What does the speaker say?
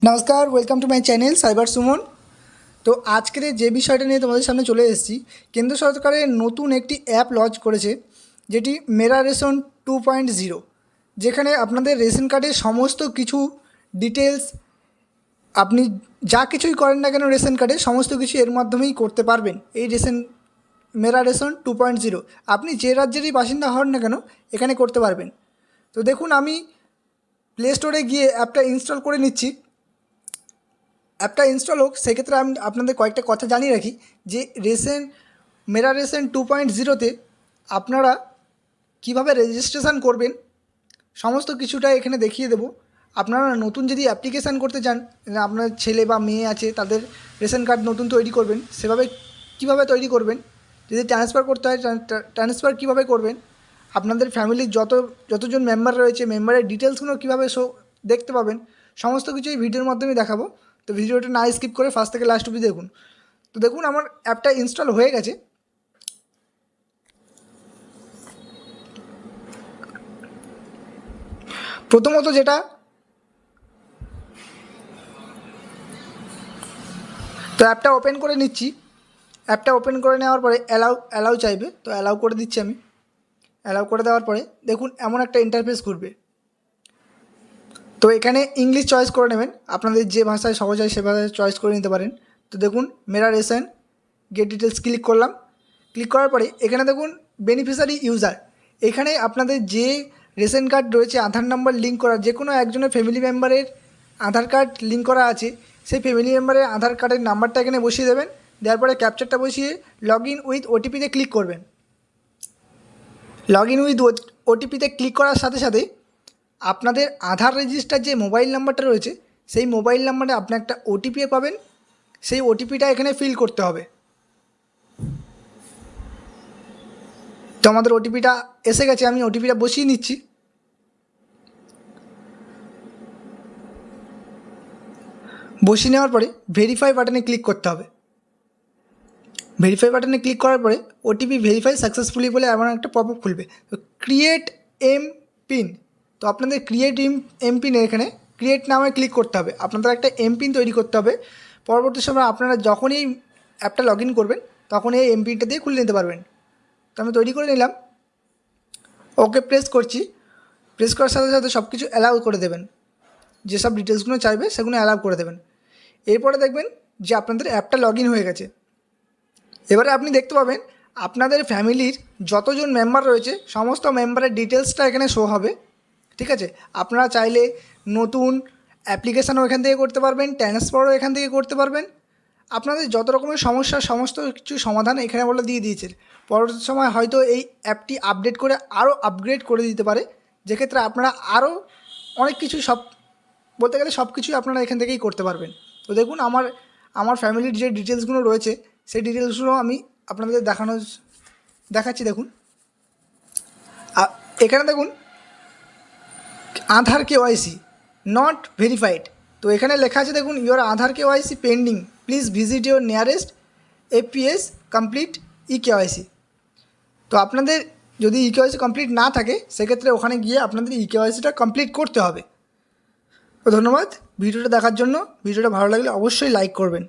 নমস্কার, welcome to my channel cyber Suman. তো আজকের যে বিষয়টা নিয়ে তোমাদের সামনে চলে এসেছি, কেন্দ্র সরকারের নতুন একটি অ্যাপ লঞ্চ করেছে, যেটি মেরা রেশন 2.0, যেখানে আপনাদের রেশন কার্ডের সমস্ত কিছু ডিটেলস, আপনি যা কিছুই করেন না কেন রেশন কার্ডে, সমস্ত কিছু এর মাধ্যমেই করতে পারবেন। এই মেরা রেশন 2.0 আপনি যে রাজ্যেরই বাসিন্দা হন না কেন এখানে করতে পারবেন। তো দেখুন, আমি প্লে স্টোরে গিয়ে অ্যাপটা ইনস্টল করে নিচ্ছি। অ্যাপটা ইনস্টল হোক, সেক্ষেত্রে আমি আপনাদের কয়েকটা কথা জানিয়ে রাখি যে মেরা রেশন 2.0-তে আপনারা কীভাবে রেজিস্ট্রেশন করবেন সমস্ত কিছুটা এখানে দেখিয়ে দেবো। আপনারা নতুন যদি অ্যাপ্লিকেশান করতে চান, আপনার ছেলে বা মেয়ে আছে, তাদের রেশন কার্ড নতুন তৈরি করবেন, সেভাবে কীভাবে তৈরি করবেন, যদি ট্রান্সফার করতে হয় ট্রান্সফার কীভাবে করবেন, আপনাদের ফ্যামিলির যতজন মেম্বার রয়েছে মেম্বারের ডিটেলসগুলো কীভাবে দেখতে পাবেন, সমস্ত কিছু এই ভিডিওর মাধ্যমে দেখাবো। তো ভিডিওটা না স্কিপ করে ফার্স্ট থেকে লাস্ট অবধি দেখুন। তো দেখুন, আমার অ্যাপটা ইনস্টল হয়ে গেছে। প্রথমত যেটা, তো অ্যাপটা ওপেন করে নিচ্ছি। অ্যাপটা ওপেন করে নেওয়ার পরে অ্যালাউ চাইবে, তো অ্যালাউ করে দিচ্ছি আমি। অ্যালাউ করে দেওয়ার পরে দেখুন এমন একটা ইন্টারফেস ঘুরবে। তো এখানে ইংলিশ চয়েস করে নেবেন, আপনাদের যে ভাষায় সহজ হয় সে ভাষায় চয়েস করে নিতে পারেন। তো দেখুন, মেরা রেশন গেট ডিটেলস ক্লিক করলাম। ক্লিক করার পরে এখানে দেখুন বেনিফিশিয়ারি ইউজার, এখানে আপনাদের যে রেশন কার্ড রয়েছে আধার নাম্বার লিঙ্ক করা, যে কোনো একজনের ফ্যামিলি মেম্বারের আধার কার্ড লিঙ্ক করা আছে, সেই ফ্যামিলি মেম্বারের আধার কার্ডের নাম্বারটা এখানে বসিয়ে দেবেন। দেওয়ার পরে ক্যাপচারটা বসিয়ে লগ ইন উইথ ওটিপিতে ক্লিক করবেন। লগ ইন উইথ ওটিপিতে ক্লিক করার সাথে সাথে আপনাদের আধার রেজিস্টার যে মোবাইল নাম্বারটা রয়েছে, সেই মোবাইল নাম্বারে আপনি একটা ওটিপি পাবেন। সেই ওটিপিটা এখানে ফিল করতে হবে। তো আমাদের ওটিপিটা এসে গেছে, আমি ওটিপিটা বসিয়ে নিচ্ছি। বসিয়ে নেওয়ার পরে ভেরিফাই বাটনে ক্লিক করতে হবে। ভেরিফাই বাটনে ক্লিক করার পরে ওটিপি ভেরিফাই সাকসেসফুলি বলে এমন একটা পপআপ খুলবে। তো ক্রিয়েট এম পিন, তো আপনাদের ক্রিয়েট এম পিন, এখানে ক্রিয়েট নামে ক্লিক করতে হবে। আপনাদের একটা এম পিন তৈরি করতে হবে। পরবর্তী সময় আপনারা যখনই অ্যাপটা লগ ইন করবেন তখন এই এম পিনটা দিয়ে খুলে নিতে পারবেন। তো আমি তৈরি করে নিলাম, ওকে প্রেস করছি। প্রেস করার সাথে সাথে সব কিছু অ্যালাউ করে দেবেন, যেসব ডিটেলসগুলো চাইবে সেগুলো অ্যালাউ করে দেবেন। এরপরে দেখবেন যে আপনাদের অ্যাপটা লগ ইন হয়ে গেছে। এবারে আপনি দেখতে পাবেন আপনাদের ফ্যামিলির যতজন মেম্বার রয়েছে সমস্ত মেম্বারের ডিটেলসটা এখানে শো হবে। ঠিক আছে, আপনারা চাইলে নতুন অ্যাপ্লিকেশানও এখান থেকে করতে পারবেন, ট্রান্সফারও এখান থেকে করতে পারবেন। আপনাদের যত রকমের সমস্যার সমস্ত কিছু সমাধান এখানে বলে দিয়ে দিয়েছে। পরবর্তী সময় হয়তো এই অ্যাপটি আপডেট করে আরও আপগ্রেড করে দিতে পারে, যেক্ষেত্রে আপনারা আরও অনেক কিছু, বলতে গেলে সব কিছুই আপনারা এখান থেকেই করতে পারবেন। তো দেখুন, আমার ফ্যামিলির যে ডিটেলসগুলো রয়েছে সেই ডিটেলসগুলো আমি আপনাদের দেখাচ্ছি। দেখুন এখানে দেখুন আধার কেওয়াইসি নট ভেরিফাইড, তো এখানে লেখা আছে দেখুন your Aadhaar KYC pending, please visit your nearest APS complete e KYC. তো আপনাদের যদি ই কেওয়াইসি কমপ্লিট না থাকে সেক্ষেত্রে ওখানে গিয়ে আপনাদের ই কেওয়াইসিটা কমপ্লিট করতে হবে। তো ধন্যবাদ ভিডিওটা দেখার জন্য। ভিডিওটা ভালো লাগলে অবশ্যই লাইক করবেন।